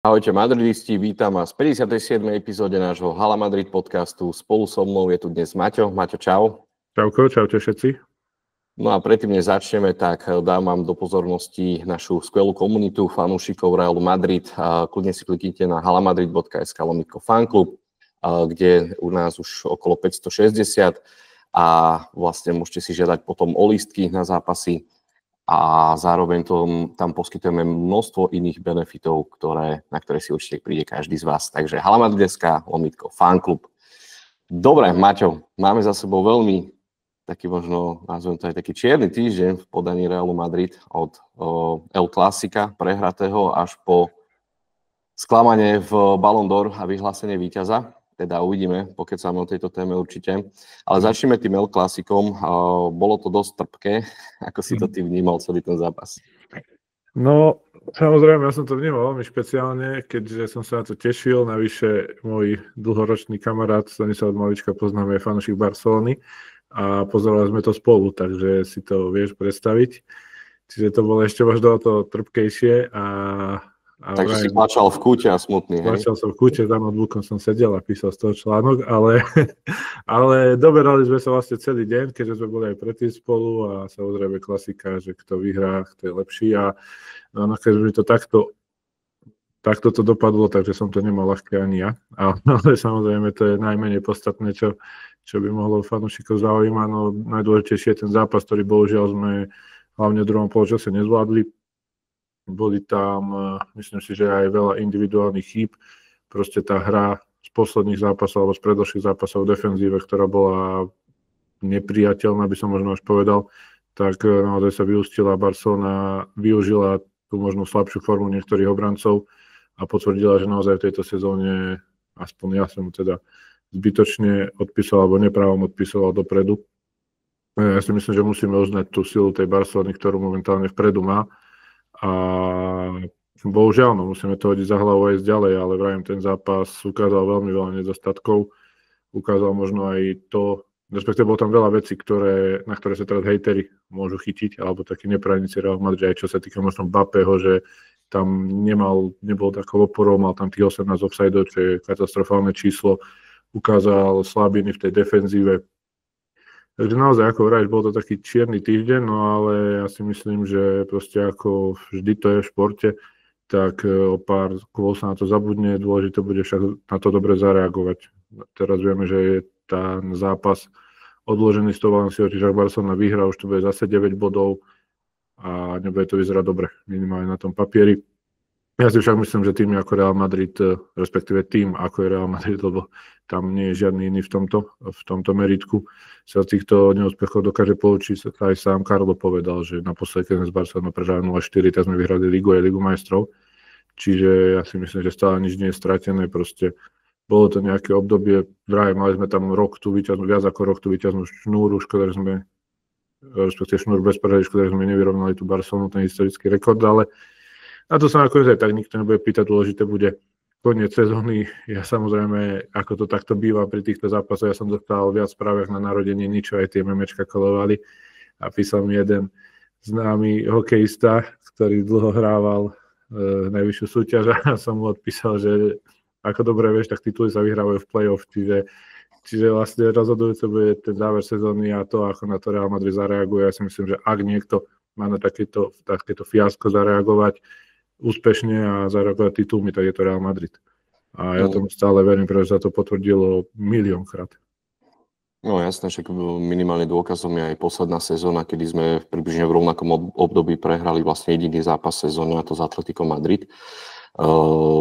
Ahojte madridisti, vítam vás v 57. epizóde nášho Hala Madrid podcastu. Spolu so mnou je tu dnes Maťo. Maťo, čau. Čauko, čaute všetci. No a predtým, než začneme, tak dám vám do pozornosti našu skvelú komunitu fanúšikov Realu Madrid. Kľudne si kliknite na halamadrid.sk/fanklub, kde u nás už okolo 560 a vlastne môžete si žiadať potom o lístky na zápasy. A zároveň tam poskytujeme množstvo iných benefitov, na ktoré si určite príde každý z vás. Takže halamadrid.sk/fanklub. Dobre, Maťo, máme za sebou veľmi taký možno, nazvem to aj taký čierny týždeň v podaní Realu Madrid od El Clásica prehratého až po sklamanie v Ballon d'Or a vyhlásenie víťaza. Teda uvidíme, pokecáme o tejto téme určite. Ale začneme tým El Clásicom. Bolo to dosť trpké. Ako si to ty vnímal celý ten zápas? No, samozrejme, ja som to vnímal veľmi špeciálne, keďže som sa na to tešil. Navyše môj dlhoročný kamarát, ktorý sa od malička poznáme, je fanúšik Barcelony a pozerali sme to spolu, takže si to vieš predstaviť. Čiže to bolo ešte možno to trpkejšie takže si plačal v kúte a smutný, hej? Plačal som v kúte, za notebookom som sedel a písal z toho článok, ale doberali sme sa vlastne celý deň, keďže sme boli aj predtým spolu a samozrejme klasika, že kto vyhrá, kto je lepší a no, keď mi to takto to dopadlo, takže som to nemal ľahké ani ja, ale samozrejme to je najmenej podstatné, čo by mohlo fanúšikov zaujímať, no najdôležitejšie je ten zápas, ktorý bohužiaľ sme hlavne v druhom poločase nezvládli. Boli tam, myslím si, že aj veľa individuálnych chýb. Proste tá hra z posledných zápasov alebo z predošlých zápasov v defenzíve, ktorá bola nepriateľná, by som možno až povedal, tak naozaj sa vyústila. Barcelona využila tú možno slabšiu formu niektorých obrancov a potvrdila, že naozaj v tejto sezóne, aspoň ja som teda zbytočne odpísal alebo neprávom odpísal dopredu. Ja si myslím, že musíme uznať tú silu tej Barcelony, ktorú momentálne vpredu má. A bohužiaľ, musíme to hodiť za hlavu aj ďalej, ale vrajím, ten zápas ukázal veľmi veľa nedostatkov. Ukázal možno aj to, respektíve bolo tam veľa vecí, na ktoré sa teraz hejteri môžu chytiť, alebo takí neprajníci Real Madrid, aj čo sa týka možno Mbappého, že tam nebol takou oporou, mal tam tých 18 offsideov, čo je katastrofálne číslo. Ukázal slabiny v tej defenzíve. Takže naozaj, ako vravíš, bol to taký čierny týždeň, no ale ja si myslím, že proste ako vždy to je v športe, tak o pár kôl sa na to zabudne, dôležité bude však na to dobre zareagovať. Teraz vieme, že je ten zápas odložený z toho Valenciou, čiže ak Barcelona vyhrá, už to bude zase 9 bodov a nebude to vyzerať dobre, minimálne na tom papieri. Ja si však myslím, že tým ako Real Madrid, respektíve tým ako je Real Madrid, lebo tam nie je žiadny iný v tomto meritku, sa z týchto neúspechov dokáže poučiť. Aj sám Carlo povedal, že naposledy, keď sme z Barcelona prehrali 0-4, tak sme vyhrali Ligu aj Ligu majstrov. Čiže ja si myslím, že stále nič nie je stratené. Proste bolo to nejaké obdobie, mali sme tam viac ako rok tú víťaznú šnúru, respektíve šnúru bez prehry, škoda, že sme nevyrovnali tú Barcelonu, ten historický rekord, ale na to sa nakoniec aj tak nikto nebude pýtať, dôležité bude koniec sezóny. Ja samozrejme, ako to takto býva pri týchto zápasoch, ja som dostal viac správach na narodenie, ničo aj tie memečka kolovali a písal mi jeden známy hokejista, ktorý dlho hrával najvyššiu súťaž a som mu odpísal, že ako dobre vieš, tak tituly sa vyhrávajú v play-off, čiže vlastne rozhodujúce bude ten záver sezóny a to, ako na to Real Madrid zareaguje. Ja si myslím, že ak niekto má na takéto fiasko zareagovať úspešne a zareagovať titulmi, tak je to Real Madrid. A ja tomu stále verím, pretože sa to potvrdilo miliónkrát. No jasné, však minimálne dôkazom je aj posledná sezóna, kedy sme približne v rovnakom období prehrali vlastne jediný zápas sezóny, a to z Atletico Madrid.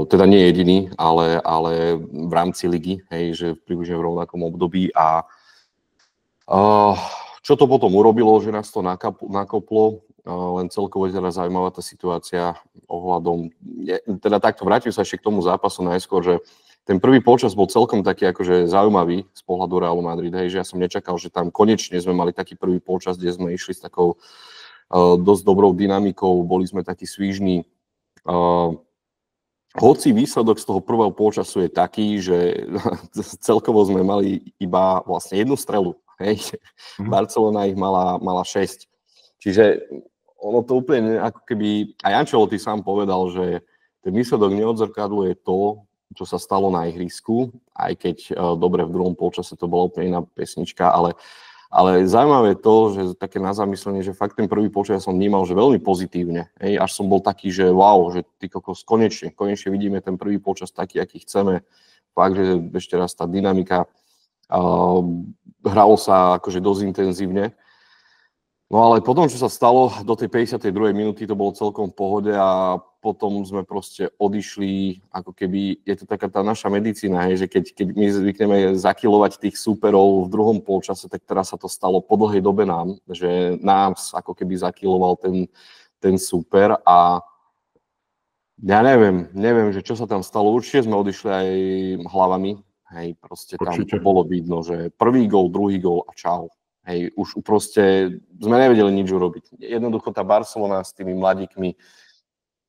Teda nie jediný, ale v rámci ligy, hej, že približne v rovnakom období a čo to potom urobilo, že nás to nakoplo, len celkovo je teda zaujímavá tá situácia ohľadom, teda takto vrátim sa ešte k tomu zápasu najskôr, že ten prvý polčas bol celkom taký akože zaujímavý z pohľadu Realu Madrid, hej, že ja som nečakal, že tam konečne sme mali taký prvý polčas, kde sme išli s takou dosť dobrou dynamikou, boli sme takí svížní. Hoci výsledok z toho prvého polčasu je taký, že celkovo sme mali iba vlastne jednu strelu, hej. Barcelona ich mala 6. Čiže ono to úplne ako keby, aj Ancelotti sám povedal, že ten výsledok neodzrkadluje to, čo sa stalo na ihrisku, aj keď dobre v druhom polčase to bola úplne iná pesnička, ale zaujímavé je to, že také na zamyslenie, že fakt ten prvý polčas som vnímal, že veľmi pozitívne. Hej, až som bol taký, že wow, že ty kokos, konečne vidíme ten prvý polčas taký, aký chceme. Fakt, že ešte raz tá dynamika, hralo sa akože dosť intenzívne. No ale potom, čo sa stalo, do tej 52. minúty to bolo celkom v pohode a potom sme proste odišli, ako keby, je to taká tá naša medicína, hej, že keď my zvykneme zakilovať tých súperov v druhom polčase, tak teraz sa to stalo po dlhej dobe nám, že nás ako keby zakiloval ten súper a ja neviem, že čo sa tam stalo, určite sme odišli aj hlavami, hej, proste tam to bolo vidno, že prvý gól, druhý gól a čau. Hej, už proste sme nevedeli nič urobiť. Jednoducho tá Barcelona s tými mladíkmi,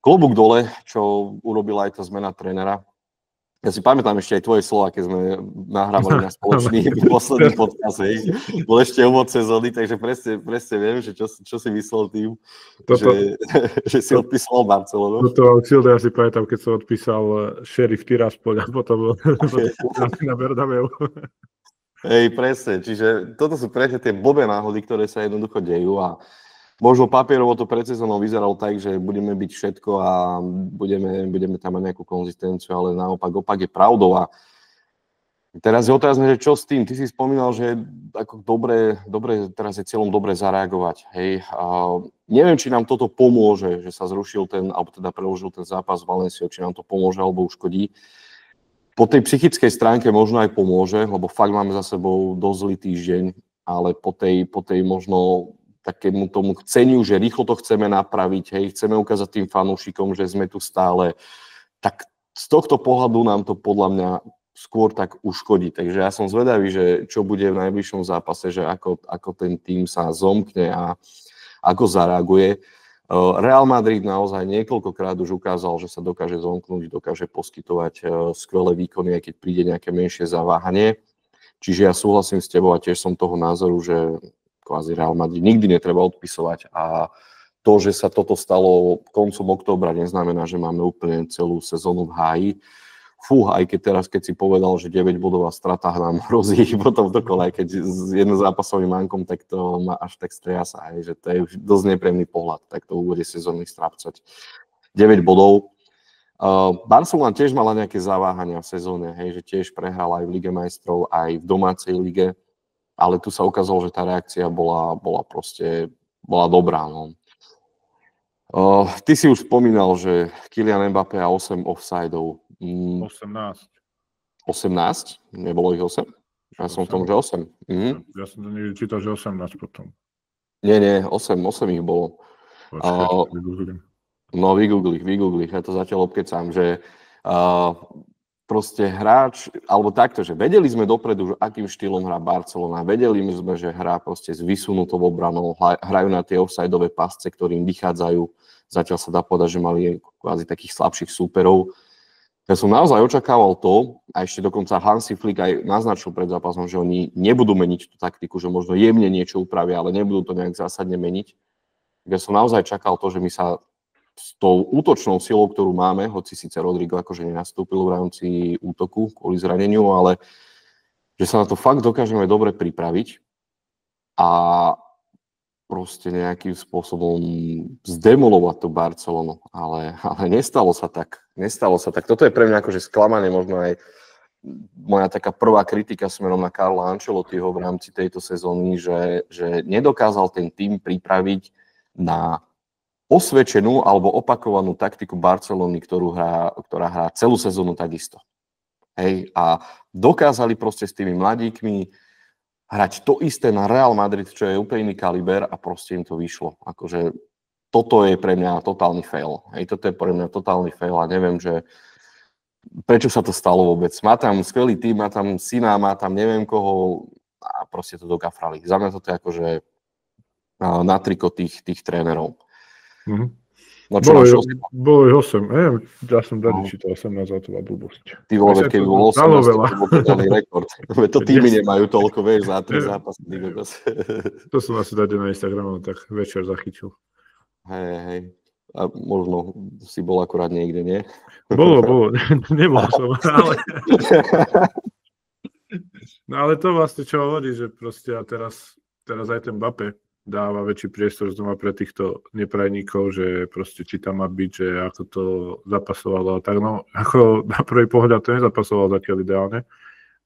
klobúk dole, čo urobila aj tá zmena trénera. Ja si pamätám ešte aj tvoje slova, keď sme nahrávali na spoločný posledný podcast, hej. Bol ešte úvod sezóny, takže presne viem, že čo si myslel tým, že si odpísal Barcelonu. Toto mám silné, ja si pamätám, keď som odpísal Sheriff Tiraspol a potom na Bernabeu. Hej, presne, čiže toto sú presne tie blbé náhody, ktoré sa jednoducho dejú a možno papierovo to pred sezónou vyzeralo tak, že budeme byť všetko a budeme tam mať nejakú konzistenciu, ale naopak opak je pravdou a teraz je otázne, že čo s tým? Ty si spomínal, že ako dobre, teraz je cieľom dobre zareagovať, hej. A neviem, či nám toto pomôže, že sa zrušil alebo teda preložil ten zápas v Valenciou, či nám to pomôže alebo uškodí. Po tej psychickej stránke možno aj pomôže, lebo fakt máme za sebou dosť zlý týždeň, ale po tej možno takému tomu chceniu, že rýchlo to chceme napraviť, hej, chceme ukázať tým fanúšikom, že sme tu stále, tak z tohto pohľadu nám to podľa mňa skôr tak uškodí. Takže ja som zvedavý, že čo bude v najbližšom zápase, že ako ten tým sa zomkne a ako zareaguje. Real Madrid naozaj niekoľkokrát už ukázal, že sa dokáže zomknúť, dokáže poskytovať skvelé výkony, aj keď príde nejaké menšie zaváhanie. Čiže ja súhlasím s tebou a tiež som toho názoru, že kvázi Real Madrid nikdy netreba odpisovať a to, že sa toto stalo koncom októbra, neznamená, že máme úplne celú sezónu v háji. Aj keď teraz, keď si povedal, že 9-bodová strata nám hrozí potom v dokole, aj keď s jednozápasovým mankom, tak to ma až tak striasa, že to je už dosť nepríjemný pohľad, tak to úvode sezóny strápcať 9 bodov. Barcelona tiež mala nejaké zaváhania v sezóne, že tiež prehrala aj v Lige majstrov, aj v domácej lige, ale tu sa ukázalo, že tá reakcia bola dobrá. No. Ty si už spomínal, že Kylian Mbappé a 8 offsideov. 18. 18? Nebolo ich 8? Ja som v tom, že 8. Ja som to niekde čítal, že 18 potom. Nie, 8 ich bolo. No, vygoogli, ja to zatiaľ obkecám, že proste hráč, alebo takto, že vedeli sme dopredu, že akým štýlom hrá Barcelona, vedeli sme, že hrá proste s vysunutou obranou, hrajú na tie offsideové pasce, ktorým vychádzajú. Zatiaľ sa dá povedať, že mali kvázi takých slabších súperov. Ja som naozaj očakával to, a ešte dokonca Hansi Flick aj naznačil pred zápasom, že oni nebudú meniť tú taktiku, že možno jemne niečo upravia, ale nebudú to nejak zásadne meniť. Ja som naozaj čakal to, že my sa s tou útočnou silou, ktorú máme, hoci síce Rodrigo akože nenastúpil v rámci útoku kvôli zraneniu, ale že sa na to fakt dokážeme dobre pripraviť a proste nejakým spôsobom zdemolovať tú Barcelonu, ale nestalo sa tak. Toto je pre mňa akože sklamanie, možno aj moja taká prvá kritika smerom na Carla Ancelottiho v rámci tejto sezóny, že nedokázal ten tím pripraviť na osvedčenú alebo opakovanú taktiku Barcelony, ktorá hrá celú sezónu takisto. Hej, a dokázali proste s tými mladíkmi hrať to isté na Real Madrid, čo je úplne iný kaliber a proste im to vyšlo. Akože toto je pre mňa totálny fail. Hej, toto je pre mňa totálny fail a neviem, že prečo sa to stalo vôbec. Má tam skvelý tým, má tam syna, má tam neviem koho a proste to dokafrali. Za mňa toto je akože na triko tých trénerov. Mm-hmm. No bolo ich 8. Ja som dali čítal 18 a to bola blbosť. Ty vole, keď bolo 18, to bol totálny rekord. To týmy nemajú toľko, vieš, za 3 zápasy. To som asi dať na Instagramu, tak večer zachytil. Hej. A možno si bol akurát niekde, nie? Bolo. Nebol som, ale... No ale to vlastne čo hovorí, že proste a teraz aj ten Mbappé dáva väčší priestor znova pre týchto neprajníkov, že proste či tam má byť, že ako to zapasovalo a tak. No ako na prvý pohľad to nezapasovalo zatiaľ ideálne,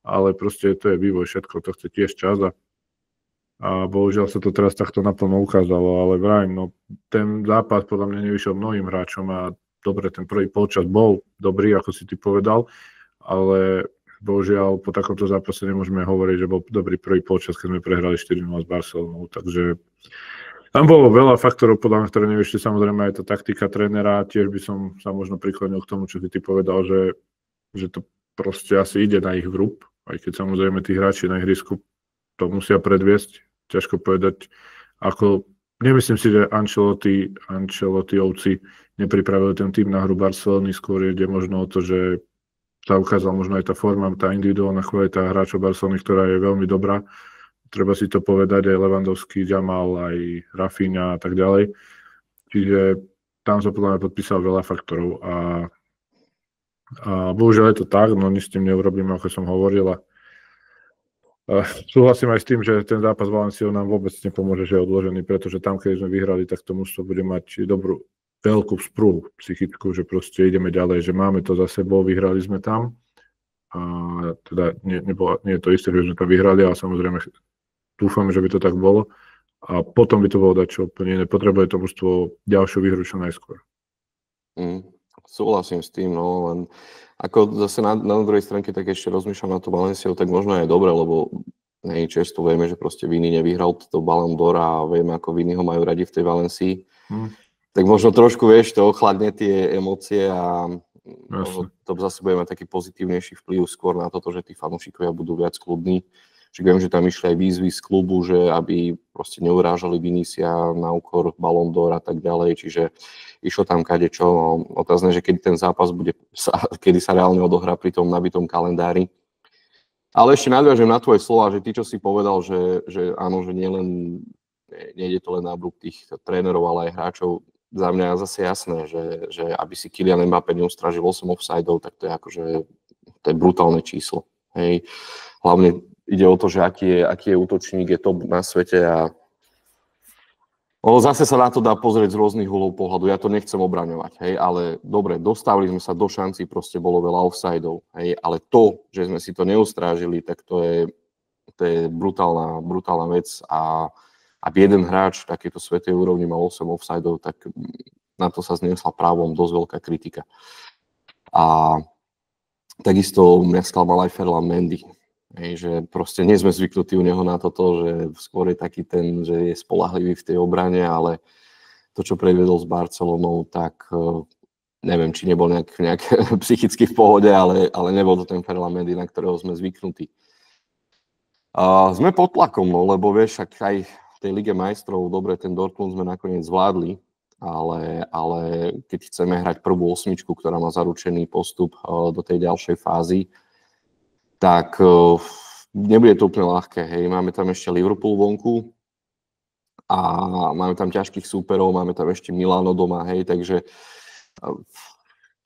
ale proste to je vývoj, všetko to chce tiež čas a bohužiaľ sa to teraz takto naplno ukázalo, ale vrajím, no ten zápas podľa mňa nevyšiel mnohým hráčom a dobre, ten prvý polčas bol dobrý, ako si ty povedal, ale bohužiaľ po takomto zápase nemôžeme hovoriť, že bol dobrý prvý polčas, keď sme prehrali 4-0 s Barcelonou, takže tam bolo veľa faktorov, podľa mňa, ktoré nevyšli, samozrejme aj tá taktika trénera, tiež by som sa možno priklonil k tomu, čo ty povedal, že to proste asi ide na ich vrúb, aj keď samozrejme tí hráči na ihrisku to musia predviesť, ťažko povedať, ako nemyslím si, že Ancelottiovci nepripravili ten tým na hru Barcelony, skôr ide možno o to, že sa ukázala možno aj tá forma, tá individuálna kvalita hráčov Barcelony, ktorá je veľmi dobrá. Treba si to povedať, aj Lewandowski, Jamal, aj Rafinha a tak ďalej. Čiže tam sa podľa mňa podpísal veľa faktorov a bohužiaľ je to tak, no nič s tým neurobíme, ako som hovoril. Súhlasím aj s tým, že ten zápas Valenciou nám vôbec nepomôže, že je odložený, pretože tam, keď sme vyhrali, tak to mužstvo bude mať dobrú veľkú sprúhu psychickú, že proste ideme ďalej, že máme to za sebou, vyhrali sme tam. A teda nie je to isté, že sme tam vyhrali, ale samozrejme dúfame, že by to tak bolo. A potom by to bolo dať čo úplne iné. Potrebuje to mužstvo ďalšiu výhru čo najskôr. Súhlasím s tým, no len ako zase na druhej stránke tak ešte rozmýšľam na tú Valenciu, tak možno je dobre, lebo často vieme, že proste Vini nevyhral to Ballon d'Or a vieme, ako Vini ho majú radi v tej Valencii. Tak možno trošku, vieš, to ochladne tie emócie a to zase bude mať taký pozitívnejší vplyv skôr na toto, že tí fanúšikovia budú viac kľudní. Čiže viem, že tam išli aj výzvy z klubu, že aby proste neurážali Vinisia na úkor Ballon d'Or a tak ďalej, čiže išlo tam kadečo. Otázne, že kedy ten zápas kedy sa reálne odohrá pri tom nabitom kalendári. Ale ešte nadviažem na tvoje slova, že ty, čo si povedal, že áno, že nejde to len na brúk tých trénerov, ale aj hráčov. Za mňa je zase jasné, že aby si Kylian Mbappé neustrážil 8 offsideov, tak to je akože to je brutálne číslo. Hej. Hlavne ide o to, že aký je útočník, je top na svete a zase sa na to dá pozrieť z rôznych uhlov pohľadu. Ja to nechcem obraňovať, hej, ale dobre, dostávali sme sa do šanci, proste bolo veľa offsideov, hej, ale to, že sme si to neustrážili, tak to je brutálna vec a aby jeden hráč v takejto svetej úrovni mal 8 offsideov, tak na to sa zniesla právom dosť veľká kritika. A takisto mňa sklamal aj Ferland Mendy. Že proste nie sme zvyknutí u neho na toto, že skôr je taký ten, že je spoľahlivý v tej obrane, ale to, čo predvedol s Barcelonou, tak neviem, či nebol nejak psychicky v pohode, ale nebol to ten Ferland Mendy, na ktorého sme zvyknutí. Sme pod tlakom, no, lebo vieš, ak aj v tej Lige majstrov, dobre, ten Dortmund sme nakoniec zvládli, ale keď chceme hrať prvú osmičku, ktorá má zaručený postup do tej ďalšej fázy, tak nebude to úplne ľahké. Hej. Máme tam ešte Liverpool vonku a máme tam ťažkých súperov, máme tam ešte Milano doma, hej, takže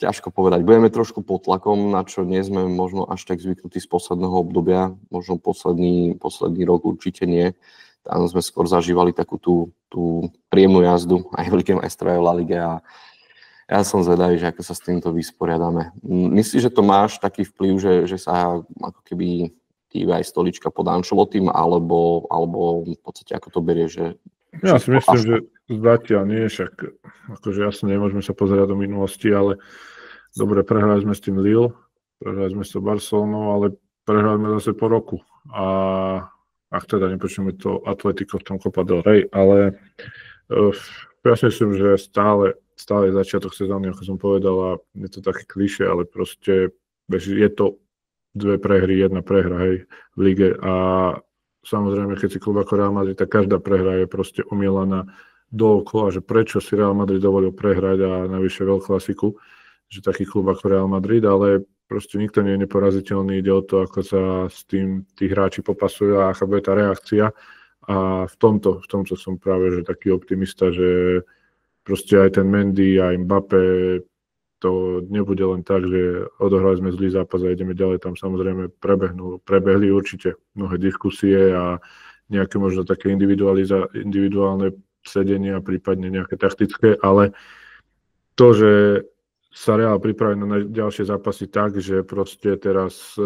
ťažko povedať. Budeme trošku pod tlakom, na čo nie sme možno až tak zvyknutí z posledného obdobia, možno posledný rok určite nie. Tam sme skôr zažívali takú tú príjemnú jazdu aj v Lige majstrov, aj v La Lige a ja som zvedavý, že ako sa s týmto vysporiadame. Myslíš, že to máš taký vplyv, že sa ako keby týva aj stolička pod Ancelottym, alebo v podstate ako to berie, že... Ja si myslím, že zatiaľ nie, však akože jasne nemôžeme sa pozerať do minulosti, ale dobre, prehrali sme s tým Lille, prehrali sme s tým Barcelonou, ale prehrali sme zase po roku. A ak teda nepočujeme to Atletico v tom Copa del Rey, ale ja si myslím, že stále je začiatok sezóny, ako som povedal, a je to také klišé, ale proste je to 2 prehry, 1 prehra, hej, v lige a samozrejme, keď si klub ako Real Madrid, tak každá prehra je proste omielaná dookola, že prečo si Real Madrid dovolil prehrať a navyše veľklasiku, že taký klub ako Real Madrid, ale proste nikto nie je neporaziteľný, ide o to, ako sa s tým tí hráči popasujú a aká bude tá reakcia a v tomto som práve že taký optimista, že proste aj ten Mendy, aj Mbappé, to nebude len tak, že odohrali sme zlý zápas a ideme ďalej. Tam samozrejme prebehli určite mnohé diskusie a nejaké možno také individuálne sedenia, prípadne nejaké taktické, ale to, že sa Real pripraví na ďalšie zápasy tak, že proste teraz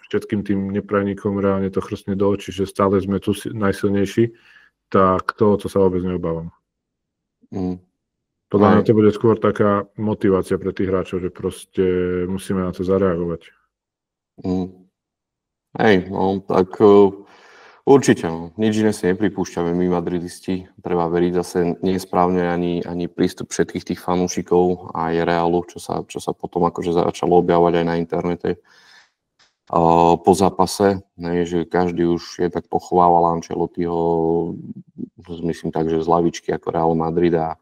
všetkým tým neprajníkom reálne to chrstne do očí, že stále sme tu najsilnejší, tak to sa vôbec neobávam. Podľa mňa to bude skôr taká motivácia pre tých hráčov, že proste musíme na to zareagovať. Tak určite, nič iné si nepripúšťame my madridisti. Treba veriť, zase nie je správne ani prístup všetkých tých fanúšikov a aj Realu, čo sa potom akože začalo objavovať aj na internete po zápase, že každý už je tak pochvával Ancelottiho, myslím tak, že z lavičky ako Real Madrid a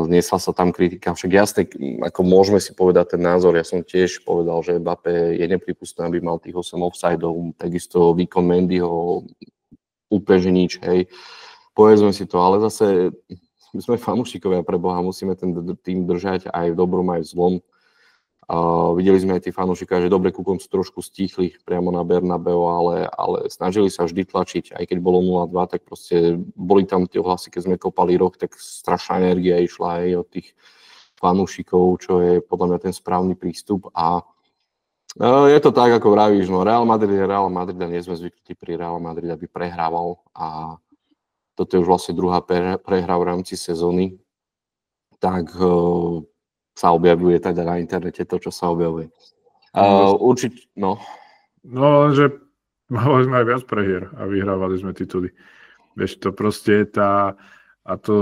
zniesla sa tam kritika. Však jasne, ako môžeme si povedať ten názor, ja som tiež povedal, že Mbappé je nepripustné, aby mal tých 8 offsideov, takisto výkon Mendyho úplne že nič, hej. Povedzme si to, ale zase my sme fanúšikovia pre Boha, musíme ten tým držať aj v dobrom, aj v zlom. Videli sme aj tí fanúšikovia, že dobre ku koncu trošku stíchli priamo na Bernabeu, ale snažili sa vždy tlačiť, aj keď bolo 0-2, tak proste boli tam tie hlasy, keď sme kopali rok, tak strašná energia išla aj od tých fanúšikov, čo je podľa mňa ten správny prístup a je to tak, ako vravíš, no Real Madrid je Real Madrid a nie sme zvyknutí pri Real Madrid, aby prehrával a toto je už vlastne druhá prehra v rámci sezóny, tak sa objavuje teda na internete to, čo sa objavuje. Určite, no. No, že mali sme aj viac prehier a vyhrávali sme tituly. Vieš, to proste je a to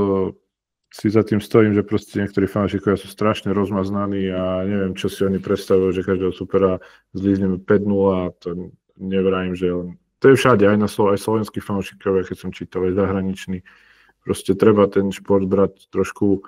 si za tým stojím, že proste niektorí fanúšikovia sú strašne rozmaznaní a neviem, čo si oni predstavujú, že každého supera zlízneme 5-0 a to nevrajím, že len... To je všade, aj slovenskí fanúšikovia, keď som čítal, aj zahraničný. Proste treba ten šport brať trošku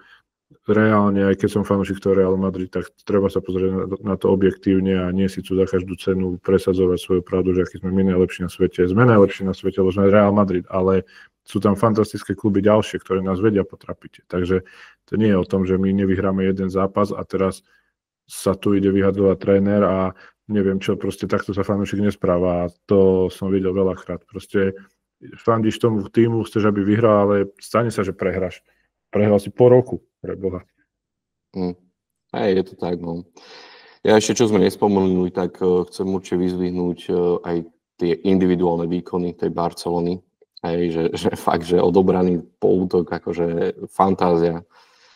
reálne, aj keď som fanúšik toho Real Madrid, tak treba sa pozrieť na to objektívne a nie si tu za každú cenu presadzovať svoju pravdu, že aký sme my najlepší na svete. Sme najlepší na svete, lebo sme Real Madrid, ale sú tam fantastické kluby ďalšie, ktoré nás vedia potrapiť. Takže to nie je o tom, že my nevyhráme jeden zápas a teraz sa tu ide vyhadzovať tréner a neviem čo, proste takto sa fanúšik nespráva a to som videl veľakrát. Proste fandíš tomu týmu, chceš, aby vyhral, ale stane sa, že prehráš. Prehral si po roku, pre Boha. Je to tak, no. Ja ešte, čo sme nespomenuli, tak chcem určite vyzdvihnúť aj tie individuálne výkony tej Barcelony. Že fakt, že odobraný polútok, akože fantázia.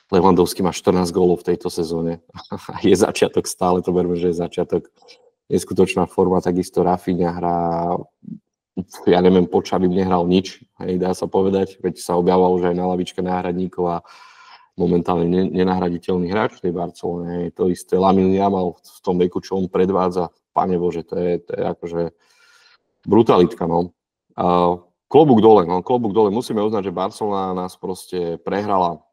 Lewandowski má 14 gólov v tejto sezóne. Je začiatok stále, to berme, že je začiatok. Neskutočná forma, takisto Rafinha hrá, ja neviem, po Xavim nehral nič, dá sa povedať, veď sa objavil už aj na lavičke náhradníkov a momentálne nenahraditeľný hráč v tej Barcelone. To isté Lamine Yamal v tom veku, čo on predvádza, Pane Bože, to je akože brutalitka, no. Klobúk dole, musíme uznať, že Barcelona nás proste prehrala,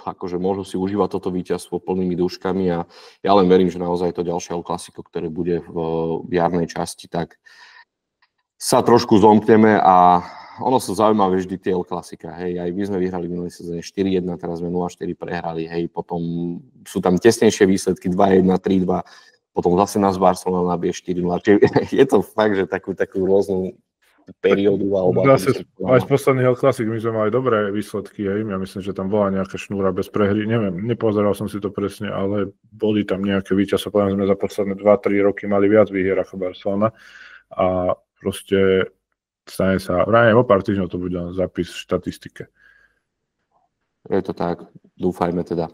akože môžu si užívať toto víťazstvo plnými duškami a ja len verím, že naozaj to ďalšie El Clásico, ktoré bude v jarnej časti, tak sa trošku zomkneme a ono sa zaujímavé vždy tie El Clásica, hej, aj my sme vyhrali v minulej sezóne 4-1, teraz sme 0-4 prehrali, hej, potom sú tam tesnejšie výsledky 2-1, 3-2, potom zase nás Barcelona nabije 4-0, je to fakt, že takú rôznu periódu. Zase aj z posledných El Clásic my sme mali dobré výsledky, hej, ja myslím, že tam bola nejaká šnúra bez prehry, neviem, nepozeral som si to presne, ale boli tam nejaké víťazstvo, poviem, sme za posledné 2-3 roky mali viac výhier ako Barcelona a proste stane sa, vrajme o pár týždňov to bude zápis v štatistike. Je to tak, dúfajme teda.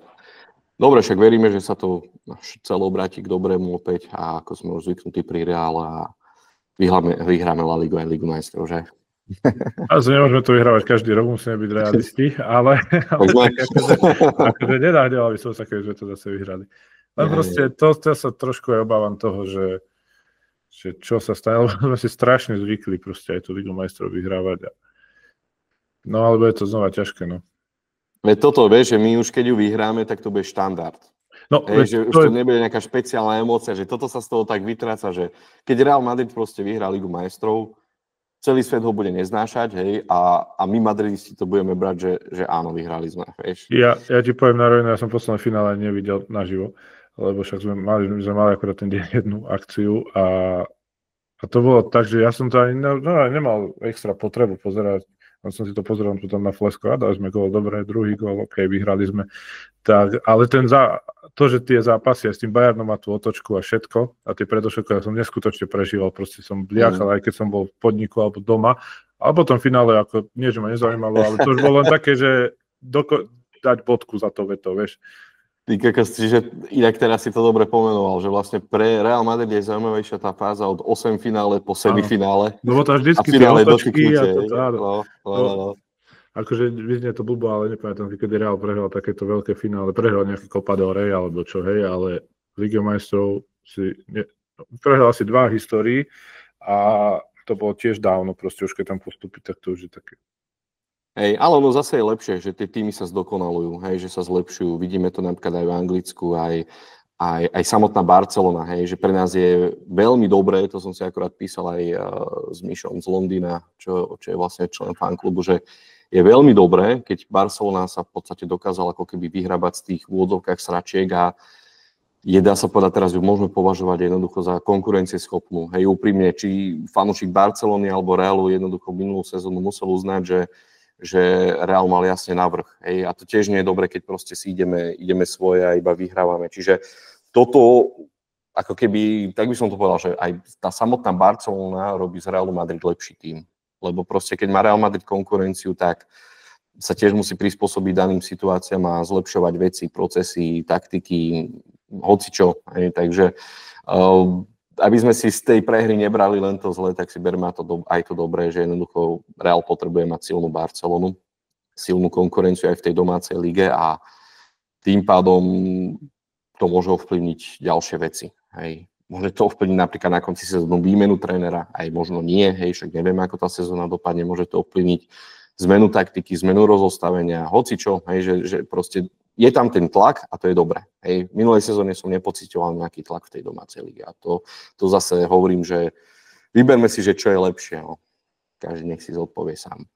Dobre, však veríme, že sa to celé obráti k dobrému opäť a ako sme už zvyknutí pri Reále a vyhráme La Ligu aj Ligu majstrov, že? Asi nemôžeme to vyhrávať každý rok, musíme byť realisti, ale akože nedáhdel, aby som sa, keď sme to zase vyhrali. Len proste to sa trošku aj obávam toho, že čo sa stane, lebo sme si strašne zvykli proste aj tú Ligu majstrov vyhrávať. No, ale bude to znova ťažké, no. Veď toto, vieš, že my už keď ju vyhráme, tak to bude štandard. No, že už to nebude nejaká špeciálna emócia, že toto sa z toho tak vytráca, že keď Real Madrid proste vyhrá Ligu majstrov, celý svet ho bude neznášať, hej, a my madridisti to budeme brať, že áno, vyhrali sme, vieš. Ja ti poviem na rovinu, ja som posledné finále nevidel naživo, lebo však sme mali akorát ten deň jednu akciu a to bolo tak, že ja som to ani nemal extra potrebu pozerať. Ja som si to pozeral potom na flesku a dali sme gól, dobre, druhý gól, ok, vyhrali sme. Tak, ale to, že tie zápasy aj s tým Bayernom a tú otočku a všetko, a tie predošlé, ja som neskutočne prežíval, proste som bliachal, aj keď som bol v podniku alebo doma, a potom v finále, ako nie, že ma nezaujímalo, ale to už bolo len také, že dať bodku za to veto, vieš. Čiže inak teraz si to dobre pomenoval, že vlastne pre Real Madrid je zaujímavejšia tá fáza od 8 finále po semifinále. No to vždycky tie otočky. No. Akože vyznie to blbo, ale nepamätám, kedy Real prehral takéto veľké finále. Prehral nejaký Copa del Rey alebo čo, hej, ale Liga majstrov prehral asi 2 histórií a to bolo tiež dávno, proste už keď tam postupí, tak to už je také. Hej, ale ono zase je lepšie, že tie týmy sa zdokonalujú, hej, že sa zlepšujú. Vidíme to napríklad aj v Anglicku, aj samotná Barcelona, hej, že pre nás je veľmi dobré, to som si akorát písal aj s Mišom z Londýna, čo je vlastne člen fanklubu, že je veľmi dobré, keď Barcelona sa v podstate dokázala ako keby vyhrabať z tých úvodzovkách sračiek a dá sa povedať, teraz ju môžeme považovať jednoducho za konkurencieschopnú. Hej, úprimne, či fanúšik Barcelony alebo Realu jednoducho minulú sezónu musel uznať, že Real mal jasne navrch. Hej. A to tiež nie je dobre, keď proste si ideme svoje a iba vyhrávame. Čiže toto, ako keby, tak by som to povedal, že aj tá samotná Barcelona robí z Realu Madrid lepší tým. Lebo proste, keď má Real Madrid konkurenciu, tak sa tiež musí prispôsobiť daným situáciám a zlepšovať veci, procesy, taktiky, hocičo. Hej. Takže aby sme si z tej prehry nebrali len to zle, tak si berme aj to dobré, že jednoducho Real potrebuje mať silnú Barcelonu, silnú konkurenciu aj v tej domácej lige a tým pádom to môže ovplyvniť ďalšie veci. Hej. Môže to ovplyvniť napríklad na konci sezónu výmenu trénera, aj možno nie, hej, však nevieme, ako tá sezóna dopadne, môže to ovplyvniť zmenu taktiky, zmenu rozostavenia, hocičo, hej, že proste je tam ten tlak a to je dobré. Hej. V minulej sezóne som nepocitoval nejaký tlak v tej domácej lige a to zase hovorím, že vyberme si, že čo je lepšie. No. Každý nech si zodpovie sám.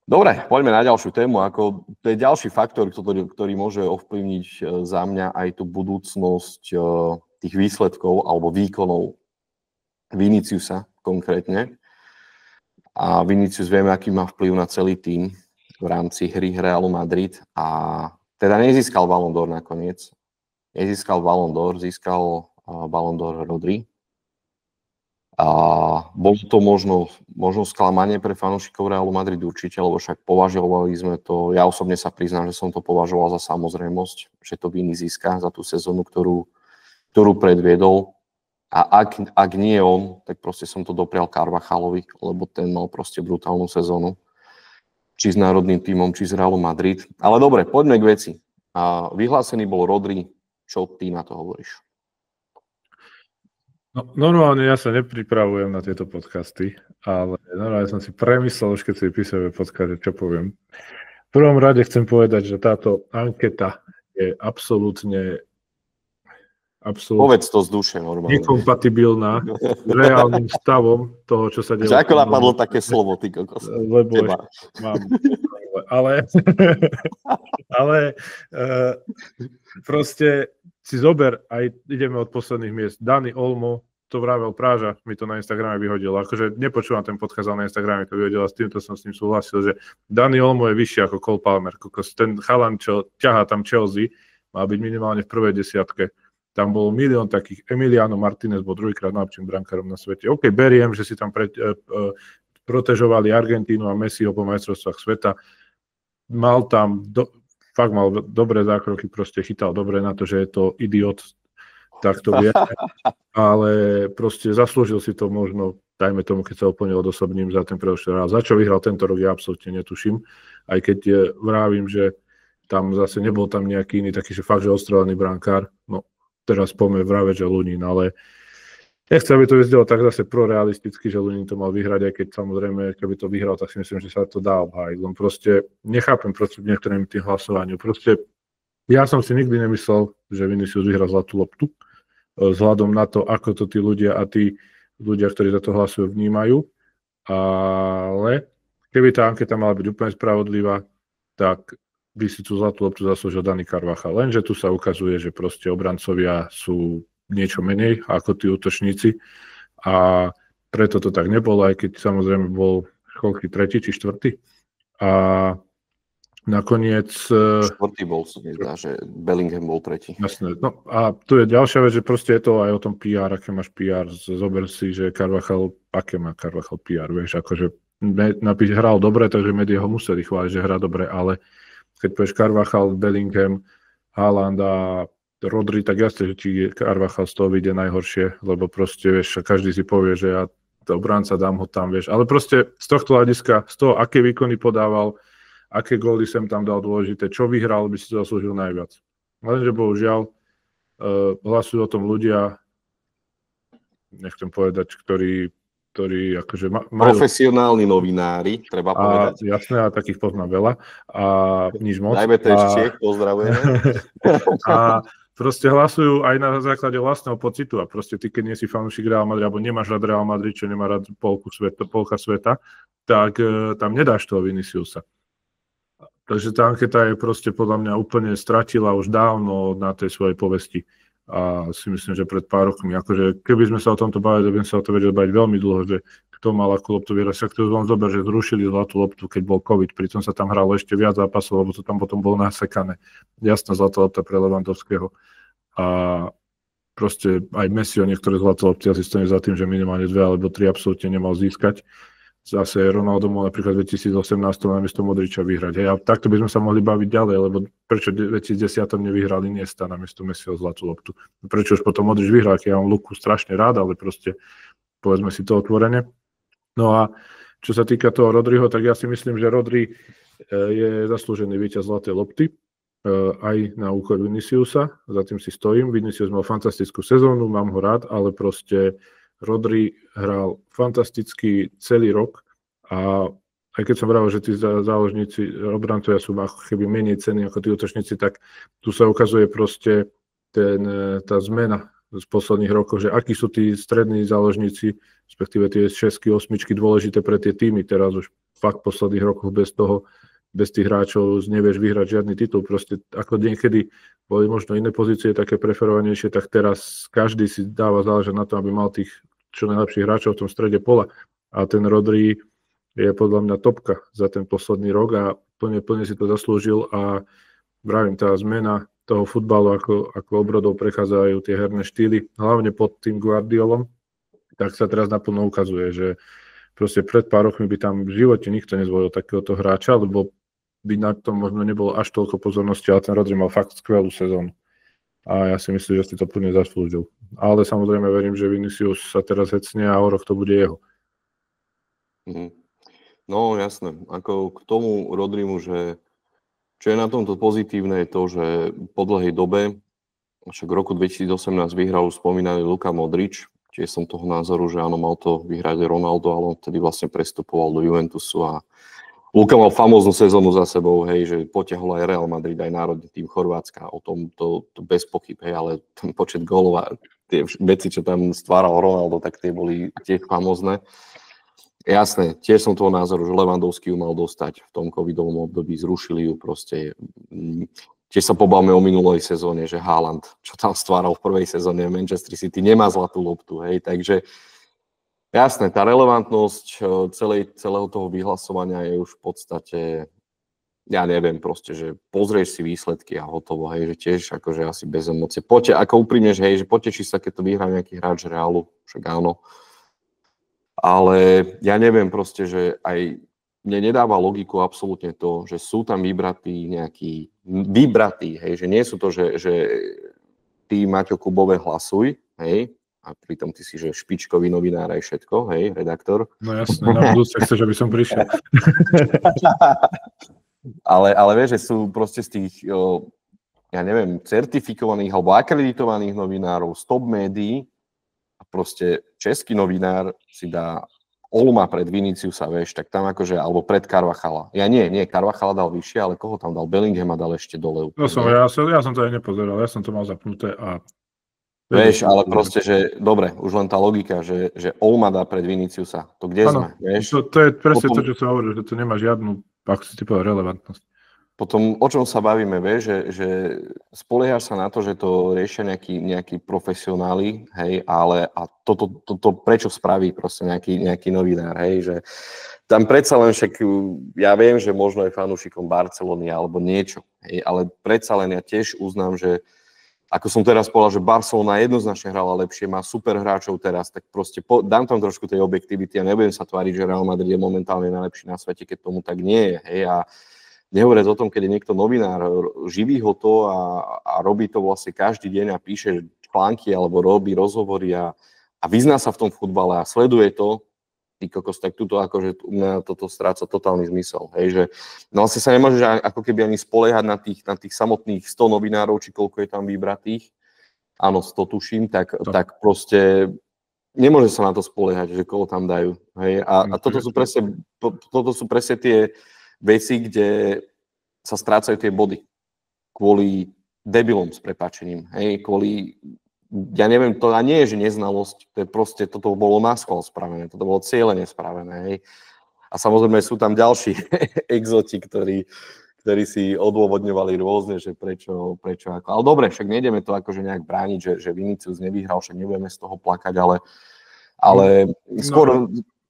Dobre, poďme na ďalšiu tému. To je ďalší faktor, ktorý môže ovplyvniť za mňa aj tú budúcnosť tých výsledkov alebo výkonov Viniciusa konkrétne. A Vinicius vieme, aký má vplyv na celý tím v rámci hry Realu Madrid a teda nezískal Ballon d'Or nakoniec. Nezískal Ballon d'Or, získal Ballon d'Or Rodri. A bolo to možno sklamanie pre fanúšikov Realu Madrid určite, lebo však považovali sme to, ja osobne sa priznám, že som to považoval za samozrejmosť, že to Vini získa za tú sezónu, ktorú predviedol. A ak nie on, tak proste som to doprial Carvajalovi, lebo ten mal proste brutálnu sezónu. Či s národným tímom, či s Realom Madrid. Ale dobre, poďme k veci. Vyhlásený bol Rodri. Čo ty na to hovoríš? No, normálne ja sa nepripravujem na tieto podcasty, ale normálne som si premyslel, už keď si písame podcast, čo poviem. V prvom rade chcem povedať, že táto anketa je absolútne povedz to z duše normálne. Nekompatibilná s reálnym stavom toho, čo sa deje. Ako napadlo také slovo, ty kokos? Lebo mám. Ale proste si zober, aj ideme od posledných miest. Dani Olmo, to vravel Práža, mi to na Instagrame vyhodil. Akože nepočúvam ten podcast, ale na Instagrame to vyhodil a s týmto som s ním súhlasil, že Dani Olmo je vyšší ako Cole Palmer. Ten chalan, čo ťahá tam Chelsea, má byť minimálne v prvej desiatke. Tam bol milión takých. Emiliano Martinez bol druhýkrát najlepším brankárom na svete. OK, beriem, že si tam protežovali Argentínu a Messiho po majstrovstvách sveta. Mal tam, fakt mal dobré zákroky, proste chytal dobre na to, že je to idiot, tak to vie. Ale proste zaslúžil si to možno, dajme tomu, keď sa úplne odosobním za ten predošlý raz. Za čo vyhral tento rok, ja absolútne netuším. Aj keď vravím, že tam zase nebol tam nejaký iný taký, že fakt, že ostrelený brankár. No, teraz poďme vraveť, že Lunín, ale nechcem, aby to vyzdelo tak zase prorealisticky, že Lunín to mal vyhrať, aj keď samozrejme, keby to vyhral, tak si myslím, že sa to dá obhájiť. Len proste nechápem niektorým tým hlasovaniu. Proste ja som si nikdy nemyslel, že Vinicius vyhrá zlatú loptu, vzhľadom na to, ako to tí ľudia a tí ľudia, ktorí za to hlasujú, vnímajú. Ale keby tá anketa mala byť úplne spravodlivá, tak by si tú zlatú loptu zaslúžil Dani Carvajal. Lenže tu sa ukazuje, že proste obrancovia sú niečo menej ako tí útočníci a preto to tak nebolo, aj keď samozrejme bol koľký, tretí či štvrtý. A nakoniec... Štvrtý bol, sa mi zdá, že Bellingham bol tretí. Jasné. No a tu je ďalšia vec, že proste je to aj o tom PR, aké máš PR. Zober si, že Carvajal, aké má Carvajal PR, vieš, akože hral dobre, takže médiá ho museli chváliť, že hrá dobre, ale keď povieš Carvajal, Bellingham, Haaland a Rodri, tak jasne, že ti Carvajal z toho vyjde najhoršie, lebo proste, vieš, každý si povie, že ja to obránca dám ho tam, vieš. Ale proste z tohto hľadiska, z toho, aké výkony podával, aké góly sem tam dal dôležité, čo vyhral, by si to zaslúžil najviac. Lenže bohužiaľ, hlasujú o tom ľudia, nechcem povedať, ktorí akože majú... Profesionálni novinári, treba povedať. Jasné, a takých poznám veľa. A nič moc. Najmä to ešte, pozdravujeme. A proste hlasujú aj na základe vlastného pocitu. A proste ty, keď nie si fanúšik Real Madrid, alebo nemáš rád Real Madrid, čo nemá rád polka sveta, tak tam nedáš toho Viniciusa. Takže tá anketa je proste podľa mňa úplne stratila už dávno na tej svojej povesti. A si myslím, že pred pár rokmi, akože keby sme sa o tomto bavili, by sme sa o to vedeli baviť veľmi dlho, že kto mal akú loptu vyhrať. Však to vám zober, že zrušili zlatú loptu, keď bol COVID, pritom sa tam hralo ešte viac zápasov, lebo to tam potom bolo nasekané. Jasná zlatá lopta pre Lewandowského. A proste aj Messi o niektoré zlaté lopty asi stojí za tým, že minimálne 2 alebo 3 absolútne nemal získať. Zase Ronaldo mal napríklad v 2018 namiesto Modriča vyhrať. Hej, a takto by sme sa mohli baviť ďalej, lebo prečo v 2010 nevyhral Iniesta namiesto Messiho zlatú loptu? Prečo už potom Modrič vyhral? Ja mám Luku strašne rád, ale proste povedzme si to otvorene. No a čo sa týka toho Rodriho, tak ja si myslím, že Rodri je zaslúžený víťaz zlatej lopty, aj na úkor Viniciusa. Za tým si stojím. Vinicius mal fantastickú sezónu, mám ho rád, ale proste Rodri hral fantasticky celý rok a aj keď som vravel, že tí záložníci, obrancovia sú ako keby menej cenní ako tí útočníci, tak tu sa ukazuje proste tá zmena z posledných rokov, že akí sú tí strední záložníci, respektíve tie 6, 8 dôležité pre tie týmy. Teraz už fakt v posledných rokoch bez tých hráčov nevieš vyhrať žiadny titul. Proste ako niekedy boli možno iné pozície také preferovanejšie, tak teraz každý si dáva záležať na tom, aby mal tých čo najlepších hráčov v tom strede pola. A ten Rodri je podľa mňa topka za ten posledný rok a plne si to zaslúžil a vravím, tá zmena toho futbalu, ako obrodov prechádzajú tie herné štýly, hlavne pod tým Guardiolom, tak sa teraz naplno ukazuje, že proste pred pár rokmi by tam v živote nikto nezvolil takéhoto hráča, lebo by na tom možno nebolo až toľko pozornosti, ale ten Rodri mal fakt skvelú sezónu. A ja si myslím, že si to plne zaslúžil. Ale samozrejme verím, že Vinicius sa teraz hecne a o rok to bude jeho. No jasné. Ako k tomu Rodrimu, že čo je na tomto pozitívne je to, že po dlhej dobe, však v roku 2018 vyhral spomínaný Luka Modrič, tiež som toho názoru, že áno, mal to vyhrať Ronaldo, ale on vtedy vlastne prestupoval do Juventusu a Luka mal famóznu sezónu za sebou, hej, že potiahol aj Real Madrid, aj národný tým Chorvátska, o tom to bez pochyb, hej, ale ten počet gólov a tie veci, čo tam stváral Ronaldo, tak tie boli tiež famózne. Jasné, tiež som toho názoru, že Lewandowski ju mal dostať v tom covidovom období, zrušili ju proste. Tiež sa pobavme o minulej sezóne, že Haaland, čo tam stváral v prvej sezóne v Manchester City, nemá zlatú loptu, hej, takže jasné, tá relevantnosť celého toho vyhlasovania je už v podstate, ja neviem proste, že pozrieš si výsledky a hotovo, hej, že tiež akože asi bez emócie. Ako úprimne, že hej, že poteší sa, keď to vyhrá nejaký hráč Realu, však áno. Ale ja neviem proste, že aj mne nedáva logiku absolútne to, že sú tam vybratí, hej, že nie sú to, že ty, Maťo Kubové, hlasuj, hej, a pritom ty si, že špičkový novinár aj všetko, hej, redaktor. No jasné, na budúce chceš, aby som prišiel. ale vieš, že sú proste z tých, ja neviem, certifikovaných alebo akreditovaných novinárov z top médií a proste český novinár si dá Olma pred Viniciusa, vieš, tak tam akože, alebo pred Carvajala. Nie, Carvajala dal vyššie, ale koho tam dal? Bellinghama dal ešte dole. Ja som to aj nepozeral, ja som to mal zapnuté a Vieš, ale proste, že dobre, už len tá logika, že Olma dá pred Viniciusa. To kde sme, vieš? To je presne potom, to, čo sa hovorí, že to nemá žiadnu, ako si ty povedal, relevantnosť. Potom, o čom sa bavíme, vieš, že spoliehaš sa na to, že to riešia nejakí profesionáli, hej, ale a toto prečo spraví proste nejaký novinár, hej, že tam predsa len však, ja viem, že možno je fanúšikom Barcelony alebo niečo, hej, ale predsa len ja tiež uznám, že ako som teraz povedal, že Barcelona jednoznačne hrala lepšie, má super hráčov teraz, tak proste dám tam trošku tej objektivity a nebudem sa tváriť, že Real Madrid je momentálne najlepší na svete, keď tomu tak nie je, hej, a nehovoriac o tom, keď je niekto novinár, živí ho to a robí to vlastne každý deň a píše články alebo robí rozhovory a vyzná sa v tom futbale a sleduje to, ty kokos, tak tuto akože u mňa toto stráca totálny zmysel. Hej, že no vlastne sa nemôžeš ako keby ani spoliehať na tých samotných 100 novinárov, či koľko je tam vybratých. Áno, 100 tuším, tak proste nemôže sa na to spoliehať, že koho tam dajú. Hej, a toto sú presne tie veci, kde sa strácajú tie body kvôli debilom s prepáčením, hej, kvôli, ja neviem, to nie je, že neznalosť, to je proste, toto bolo naschvál spravené, toto bolo cieľene spravené, hej. A samozrejme sú tam ďalší exoti, ktorí si odôvodňovali rôzne, že prečo ako. Ale dobre, však nejdeme to akože nejak brániť, že Vinicius nevyhral, však nebudeme z toho plakať, ale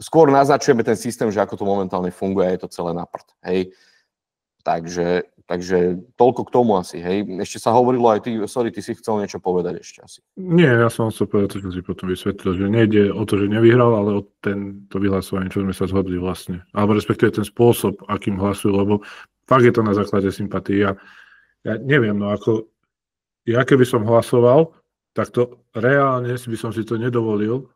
skôr naznačujeme ten systém, že ako to momentálne funguje a je to celé na prd, hej. Takže toľko k tomu asi, hej. Ešte sa hovorilo aj ty si chcel niečo povedať ešte asi. Nie, ja som chcel povedať, čo si potom vysvetlil, že nejde o to, že nevyhral, ale o to vyhlasovanie, čo sme sa zhodli vlastne. Alebo respektíve ten spôsob, akým hlasujú, lebo fakt je to na základe sympatii. Ja neviem, no ako, ja keby som hlasoval, tak to reálne by som si to nedovolil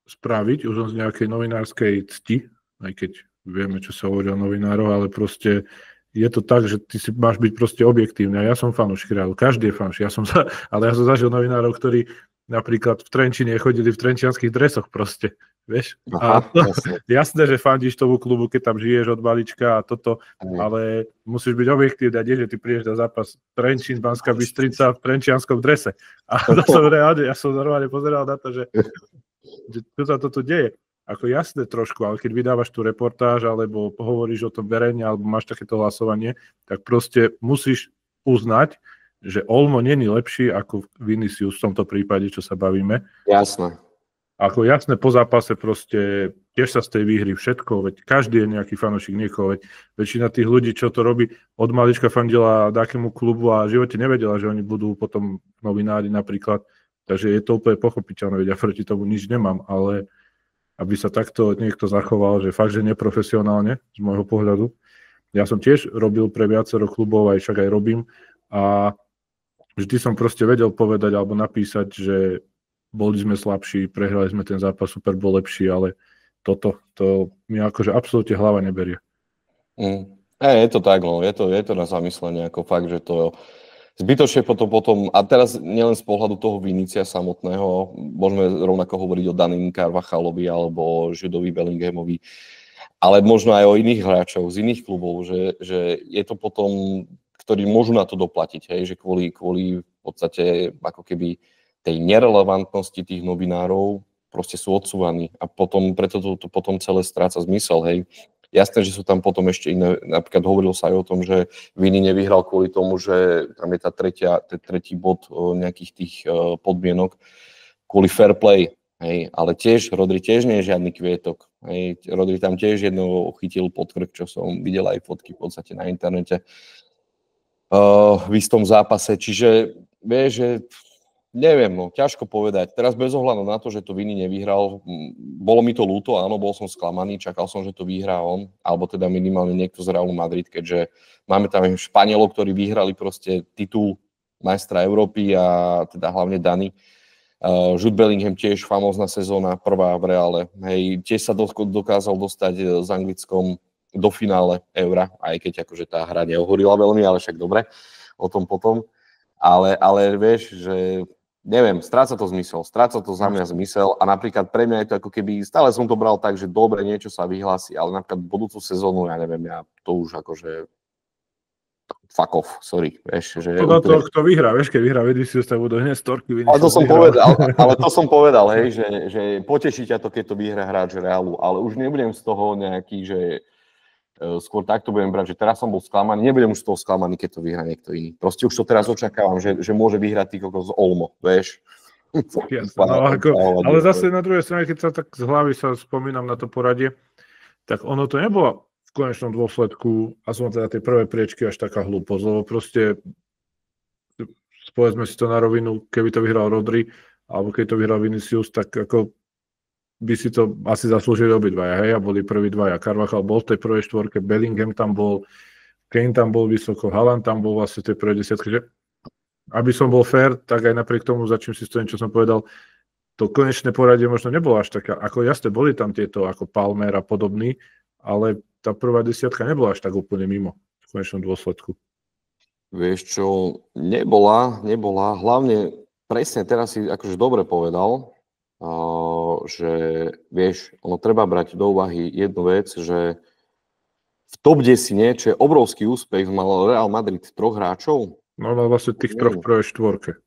spraviť, už z nejakej novinárskej cti, aj keď vieme, čo sa hovorí o novinároch, ale proste je to tak, že ty si máš byť proste objektívny. A ja som fanúšik Realu, každý je fanúšik, ale ja som zažil novinárov, ktorí napríklad v Trenčine chodili v trenčianskych dresoch proste, vieš? Aha, jasné, že fandíš tomu klubu, keď tam žiješ od malička a toto, ale musíš byť objektívny a nie, že ty prídeš na zápas Trenčín, Banská Bystrica v trenčianskom drese. A to som reálne, ja som normálne pozeral na to, že čo sa toto deje. Ako jasné trošku, ale keď vydávaš tú reportáž alebo hovoríš o tom verejne alebo máš takéto hlasovanie, tak proste musíš uznať, že Olmo není lepší ako Vinicius v tomto prípade, čo sa bavíme. Jasné. Ako jasné, po zápase proste tiež sa z tej výhry všetko, veď každý je nejaký fanúšik niekoho, veď väčšina tých ľudí, čo to robí, od malička fandila takému klubu a v živote nevedela, že oni budú potom novinári napríklad, takže je to úplne pochopiteľné, veď ja proti tomu nič nemám, ale aby sa takto niekto zachoval, že fakt, že neprofesionálne, z môjho pohľadu. Ja som tiež robil pre viacero klubov, aj však aj robím a vždy som proste vedel povedať alebo napísať, že boli sme slabší, prehrali sme ten zápas, super bol lepší, ale to mi akože absolútne hlava neberie. Je to tak, no, je to na zamyslenie, ako fakt, že to zbytočne potom, a teraz nielen z pohľadu toho Vinícia samotného, môžeme rovnako hovoriť o Danin Carvajalovi alebo Judovi Bellinghamovi, ale možno aj o iných hráčov z iných klubov, že je to potom, ktorí môžu na to doplatiť, hej, že kvôli v podstate ako keby tej nerelevantnosti tých novinárov proste sú odsúvaní a potom preto to potom celé stráca zmysel, hej. Jasné, že sú tam potom ešte iné, napríklad hovorilo sa aj o tom, že Vini nevyhral kvôli tomu, že tam je ten tretí bod nejakých tých podmienok kvôli fair play, hej, ale tiež Rodri tiež nie je žiadny kvietok, hej, Rodri tam tiež jednou chytil pod krk, čo som videl aj fotky v podstate na internete v istom zápase, čiže vieš, že neviem, no, ťažko povedať. Teraz bez ohľadu na to, že to Vini nevyhral, bolo mi to ľúto, áno, bol som sklamaný, čakal som, že to vyhrá on, alebo teda minimálne niekto z Realu Madrid, keďže máme tam Španielov, ktorí vyhrali proste titul majstra Európy a teda hlavne Dani. Jude Bellingham tiež famózna sezóna, prvá v Reále. Hej, tiež sa dokázal dostať s Anglickom do finále Eura, aj keď akože tá hra neohorila veľmi, ale však dobre, o tom potom. Ale vieš, že neviem, stráca to za mňa zmysel a napríklad pre mňa je to ako keby, stále som to bral tak, že dobre, niečo sa vyhlási, ale napríklad budúcu sezónu, ja neviem, ja to už akože fuck off, sorry, vieš. Že to úplne... kto vyhrá, vieš, keď vyhrá Vinicius, tak budú hneď storky Vinicius. Ale to som povedal, hej, že poteší ťa to, keď to vyhrá hráč Realu, ale už nebudem z toho nejaký, že skôr takto budem brať, že teraz som bol sklamaný, nebudem už z toho sklamaný, keď to vyhrá niekto iný. Proste už to teraz očakávam, že môže vyhrať ty kokos z Olmo, vieš. Jasne, ale zase na druhej strane, keď sa tak z hlavy sa spomínam na to poradie, tak ono to nebolo v konečnom dôsledku, a som teda tej prvé priečky až taká hlúposť, lebo proste povedzme si to na rovinu, keby to vyhral Rodri, alebo keď to vyhral Vinicius, tak ako by si to asi zaslúžili obidvaja, hej, a boli prví dvaja. Carvajal bol v tej prvej štvorke, Bellingham tam bol, Kane tam bol vysoko, Haaland tam bol vlastne v tej prvej desiatke, že aby som bol fair, tak aj napriek tomu, za čím si stojím, čo som povedal, to konečné poradie možno nebolo až taká, ako jasne, boli tam tieto ako Palmer a podobný, ale tá prvá desiatka nebola až tak úplne mimo v konečnom dôsledku. Vieš čo, nebola, hlavne presne teraz si akože dobre povedal, že vieš, ono treba brať do úvahy jednu vec, že v top 10, čo je obrovský úspech, mal Real Madrid 3 hráčov. No, ale vlastne tých 3 v prvej štvorke.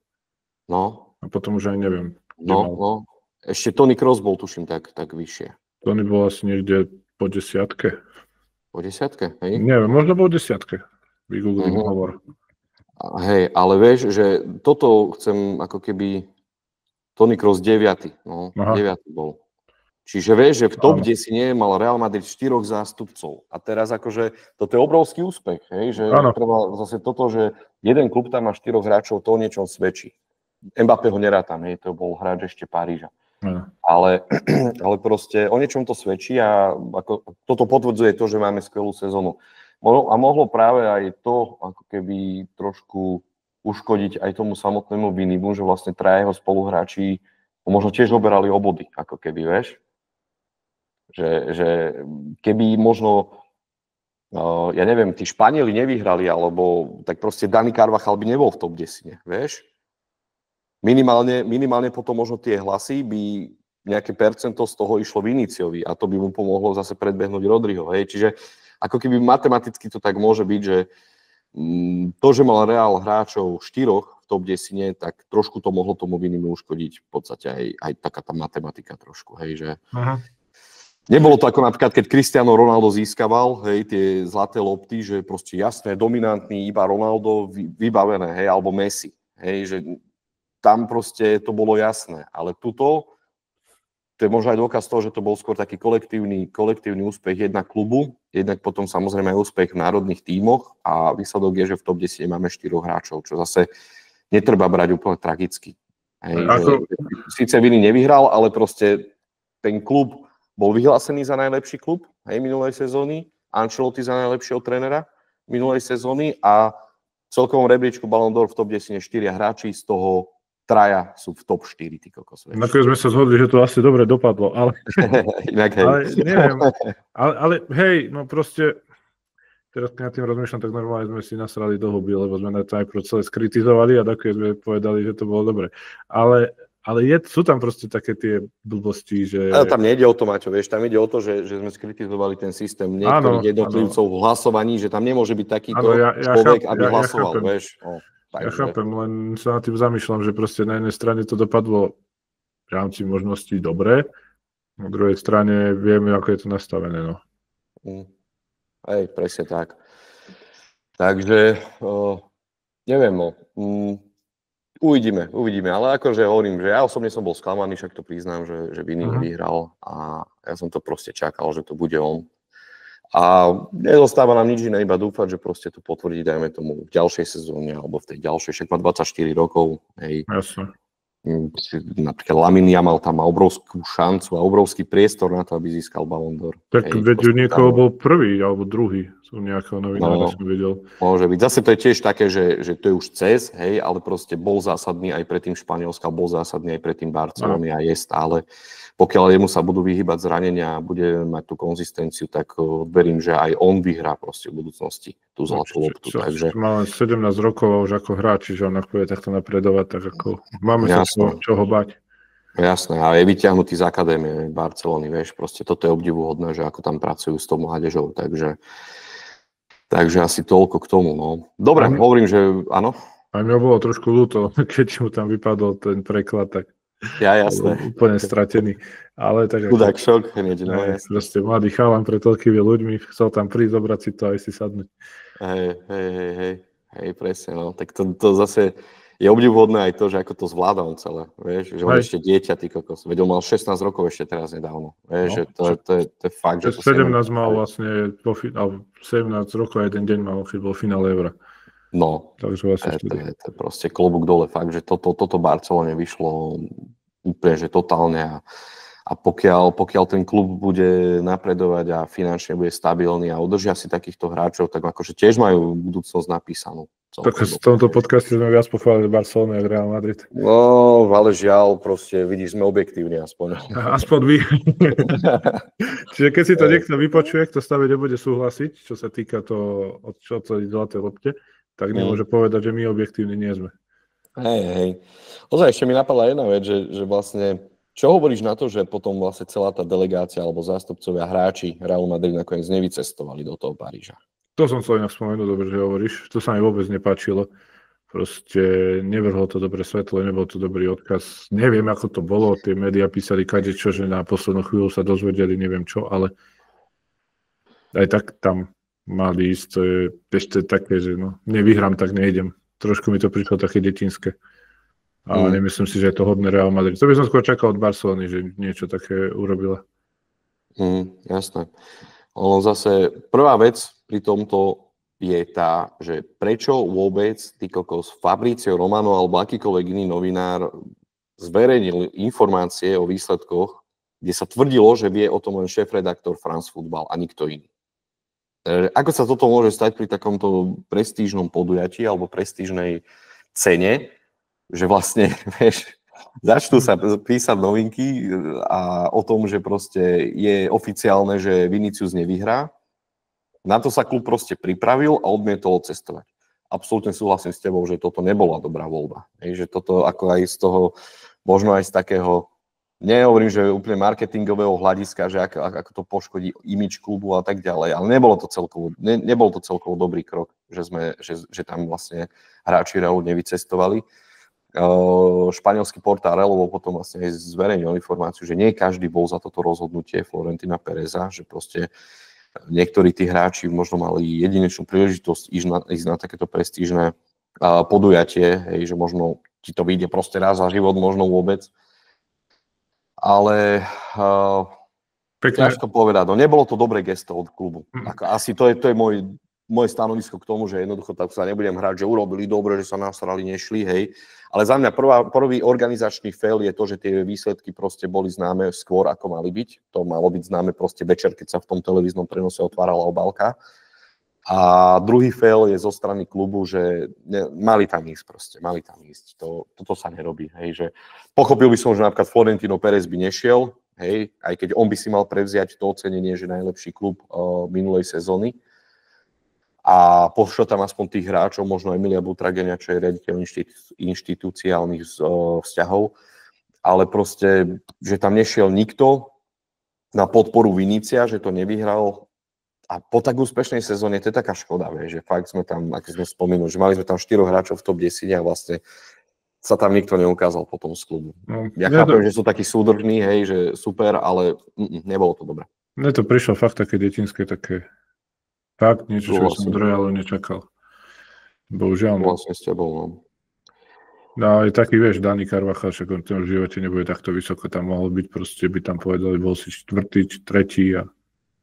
No. A potom už aj neviem. No. Ešte Toni Kroos bol, tuším, tak vyššie. Toni bol asi niekde po 10. Po 10, hej? Neviem, možno bol 10. Vygooglím hovor. Hej, ale vieš, že toto chcem ako keby Toni Kroos 9. No, 9 bol. Čiže vieš, že v top 10 mal Real Madrid 4 zástupcov. A teraz akože toto je obrovský úspech, hej? Že treba zase toto, že jeden klub tam má 4 hráčov, to o niečom svedčí. Mbappé ho nerátam, hej, to bol hráč ešte Paríža. Ale proste o niečom to svedčí a ako, toto potvrdzuje to, že máme skvelú sezónu. A mohlo práve aj to ako keby trošku uškodiť aj tomu samotnému Vinimu, že vlastne 3 jeho spoluhráči možno tiež oberali o body, ako keby, vieš. Že keby možno, ja neviem, tí Španieli nevyhrali, alebo tak proste Dani Carvajal by nebol v top 10, vieš. Minimálne potom možno tie hlasy by nejaké percento z toho išlo Viniciovi a to by mu pomohlo zase predbehnúť Rodriho. Hej. Čiže ako keby matematicky to tak môže byť, že to, že mal Real hráčov 4 v top 10, tak trošku to mohlo tomu Vinimu uškodiť v podstate aj taká tá matematika trošku. Hej, že nebolo to ako napríklad, keď Cristiano Ronaldo získaval, hej, tie zlaté lopty, že proste jasné, dominantný, iba Ronaldo vybavené, hej, alebo Messi. Hej, že tam proste to bolo jasné, ale tuto, to je možno aj dôkaz toho, že to bol skôr taký kolektívny úspech jednak klubu, jednak potom samozrejme aj úspech v národných tímoch a výsledok je, že v top 10 máme 4 hráčov, čo zase netreba brať úplne tragicky. Hej, síce Vini nevyhral, ale proste ten klub bol vyhlásený za najlepší klub, hej, minulej sezóny, Ancelotti za najlepšieho trénera minulej sezóny a v celkovom rebríčku Ballon d'Or v top 10 4 hráči, z toho 3 sú v top 4, ty kokos. Nakoniec sme sa zhodli, že to asi dobre dopadlo, ale... Inak hej. Ale neviem, ale hej, no proste, teraz keď nad tým rozmýšľam, tak normálne sme si nasrali do huby, lebo sme na to aj celé skritizovali a nakoniec sme povedali, že to bolo dobre. Ale sú tam proste také tie blbosti, že... Ale tam nejde o to, Maťo, vieš, tam ide o to, že sme skritizovali ten systém niektorých jednotlivcov v hlasovaní, že tam nemôže byť takýto človek, aby hlasoval, vieš. Ja chápem, len sa nad tým zamýšľam, že proste na jednej strane to dopadlo v rámci možností dobre, na druhej strane vieme, ako je to nastavené, no. Hej, presne tak. Takže, neviem, no. Uvidíme, ale akože hovorím, že ja osobne som bol sklamaný, však to priznám, že Vini vyhral a ja som to proste čakal, že to bude on. A nezostáva nám nič iné, iba dúfať, že proste to potvrdí, dajme tomu, v ďalšej sezóne alebo v tej ďalšej, však má 24 rokov, hej. Jasne. Napríklad Lamine Yamal tam má obrovskú šancu a obrovský priestor na to, aby získal Ballon d'Or. Tak veď niekoho bol prvý alebo druhý, som nejakého novinára som videl. Môže byť. Zase to je tiež také, že to je už cez, hej, ale proste bol zásadný aj pre tým Španielska, bol zásadný aj pre tým Barcelony a je stále. Pokiaľ jemu sa budú vyhýbať zranenia a bude mať tú konzistenciu, tak verím, že aj on vyhrá proste v budúcnosti tú zlatú loptu. Takže... Má 17 rokov a už ako hráč, čiže on ako bude takto napredovať, tak ako máme sa čoho bať. Jasné, a je vyťahnutý z akadémie Barcelony, vieš, proste toto je obdivuhodné, že ako tam pracujú s tou mládežou, takže Takže asi toľko k tomu, no. Dobre, hovorím, že áno. A mňa bolo trošku ľúto, keď mu tam vypadol ten preklad, tak ja, jasné. Úplne stratený. Ale tak chudák šok hneď, no jasné. Proste mladý chalan pre toľkými ľuďmi, chcel tam prísť, zobrať si to a aj si sadnúť. Hej, presne, no. Tak to zase je obdivuhodné aj to, že ako to zvláda on celé, vieš, že on ešte dieťa, ty kokos. Veď on mal 16 rokov ešte teraz nedávno, vieš, že to je fakt, že to 17 mal vlastne, 17 rokov a jeden deň mal, keď bol finále Eura. No, takže to je proste klobúk dole, fakt, že toto Barcelone vyšlo úplne, že totálne a pokiaľ ten klub bude napredovať a finančne bude stabilný a udržia si takýchto hráčov, tak akože tiež majú budúcnosť napísanú. Tak v tomto podcaste sme viac pochválili Barcelonu a Real Madrid. No, ale žiaľ, proste vidíš, sme objektívni aspoň. Aspoň vy. Čiže keď si to niekto vypočuje, kto s nami nebude súhlasiť, čo sa týka toho, čo to je zlaté lopte, tak nemôže povedať, že my objektívni nie sme. Hej. Ozaj, ešte mi napadla jedna vec, že vlastne, čo hovoríš na to, že potom vlastne celá tá delegácia alebo zástupcovia hráči Real Madrid nakoniec nevycestovali do toho Paríža? To som chcel inak spomenúť, dobre, že hovoríš. To sa mi vôbec nepáčilo. Proste nevrhlo to dobre svetlo, nebol to dobrý odkaz. Neviem, ako to bolo. Tie médiá písali kadečo, že na poslednú chvíľu sa dozvedeli, neviem čo, ale aj tak tam mali ísť. To je ešte také, že no, nevyhrám, tak nejdem. Trošku mi to prišlo také detinské. Ale nemyslím si, že je to hodné Real Madrid. To by som skôr čakal od Barcelony, že niečo také urobila. Jasné. Ono zase, prvá vec pri tomto je tá, že prečo vôbec ty kokos Fabrizio Romano alebo akýkoľvek iný novinár zverejnil informácie o výsledkoch, kde sa tvrdilo, že vie o tom len šéf-redaktor France Football a nikto iný. Ako sa toto môže stať pri takomto prestížnom podujatí alebo prestížnej cene, že vlastne, vieš, začnú sa písať novinky a o tom, že proste je oficiálne, že Vinicius nevyhrá. Na to sa klub proste pripravil a odmietol cestovať. Absolútne súhlasím s tebou, že toto nebola dobrá voľba. Že toto ako aj z toho, možno aj z takého, nehovorím, že úplne marketingového hľadiska, že ako to poškodí imidž klubu a tak ďalej, ale nebol to celkovo dobrý krok, že tam vlastne hráči Realu nevycestovali. Španielský portál Relovo potom vlastne zverejnil informáciu, že nie každý bol za toto rozhodnutie Florentina Pereza, že proste niektorí tí hráči možno mali jedinečnú príležitosť ísť na takéto prestížne podujatie, hej, že možno ti to vyjde proste raz za život, možno vôbec. Ale ťažko povedať, no nebolo to dobré gesto od klubu. Asi to je moje stanovisko k tomu, že jednoducho tak sa nebudem hrať, že urobili dobre, že sa nasrali, nešli, hej. Ale za mňa prvý organizačný fail je to, že tie výsledky proste boli známe skôr, ako mali byť. To malo byť známe proste večer, keď sa v tom televíznom prenose otvárala obálka. A druhý fail je zo strany klubu, že mali tam ísť. Toto sa nerobí, hej. Že pochopil by som, že napríklad Florentino Pérez by nešiel, hej, aj keď on by si mal prevziať to ocenenie, že najlepší klub minulej sezóny. A pošlo tam aspoň tých hráčov, možno Emilia Butragenia, čo je riaditeľ inštitúciálnych vzťahov, ale proste, že tam nešiel nikto na podporu Vinícia, že to nevyhral. A po tak úspešnej sezóne to je taká škoda, že fakt sme tam, ako sme spomenuli, že mali sme tam 4 hráčov v top 10 a vlastne sa tam nikto neukázal potom z klubu. No, ja chápem, že sú takí súdržní, hej, že super, ale nebolo to dobré. Mne to prišlo fakt také detinské, také fakt niečo, čo som od Realu nečakal. Bohužiaľ. Vlastne s tebou, no. No aj taký, vieš, Dani Carvajal, však on v živote nebude takto vysoko tam mohol byť, proste by tam povedali, bol si 4., 3. a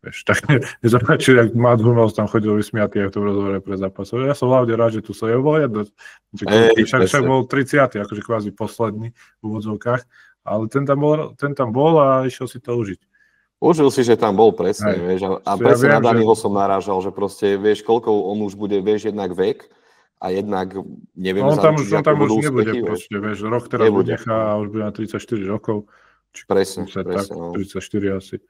vieš, tak nezapáčil, jak Matt Hummels tam chodil vysmiatý, jak to rozhovore pre zápasov. Ja som hlavne rád, že tu sa bol jedno. Však bol 30., akože kvázi posledný v úvodzovkách, ale ten tam bol a išiel si to užiť. Užil si, že tam bol presne, vieš, a presne na Daniho som narážal, že proste, vieš, koľko on už bude, vieš, jednak vek a jednak neviem zaručiť, ako budú úspechy. Proste, vieš, rok teraz nechá a už bude na 34 rokov. Presne, tak, no. 34 asi.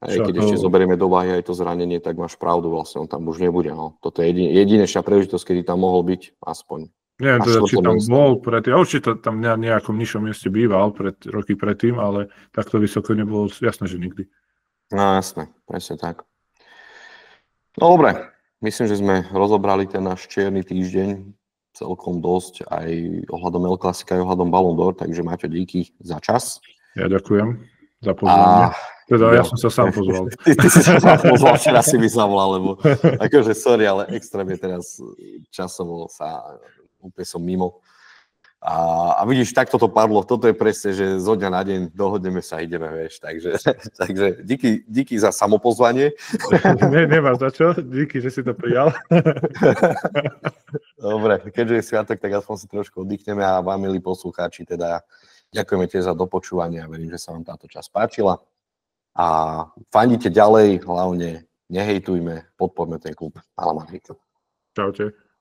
Aj keď ešte zoberieme do váhy aj to zranenie, tak máš pravdu, vlastne on tam už nebude. No. Toto je jedinečná príležitosť, kedy tam mohol byť, aspoň. Neviem teda, či tam bol predtým, a určite tam na nejakom nižšom mieste býval roky predtým, ale takto vysoko nebolo, jasné, že nikdy. No jasné, presne tak. No dobre, myslím, že sme rozobrali ten náš čierny týždeň celkom dosť aj ohľadom El Klasika, aj ohľadom Ballon d'Or, takže Maťo, díky za čas. Ja ďakujem za pozvanie. Ja som sa sám pozval. Ty si sa sám pozval, včera si mi zavolal, lebo akože sorry, ale extrémne teraz časovo úplne som mimo. A vidíš, takto to padlo. Toto je presne, že zo dňa na deň dohodneme sa, ideme, vieš. Takže díky za samopozvanie. Nemáš za čo. Díky, že si to prijal. Dobre, keďže je sviatok, tak aspoň si trošku oddychneme a vám, milí poslucháči, teda ďakujeme tiež za dopočúvanie a verím, že sa vám táto časť páčila. A fandite ďalej, hlavne nehejtujme, podporme ten klub Hala Madrid. Čaute.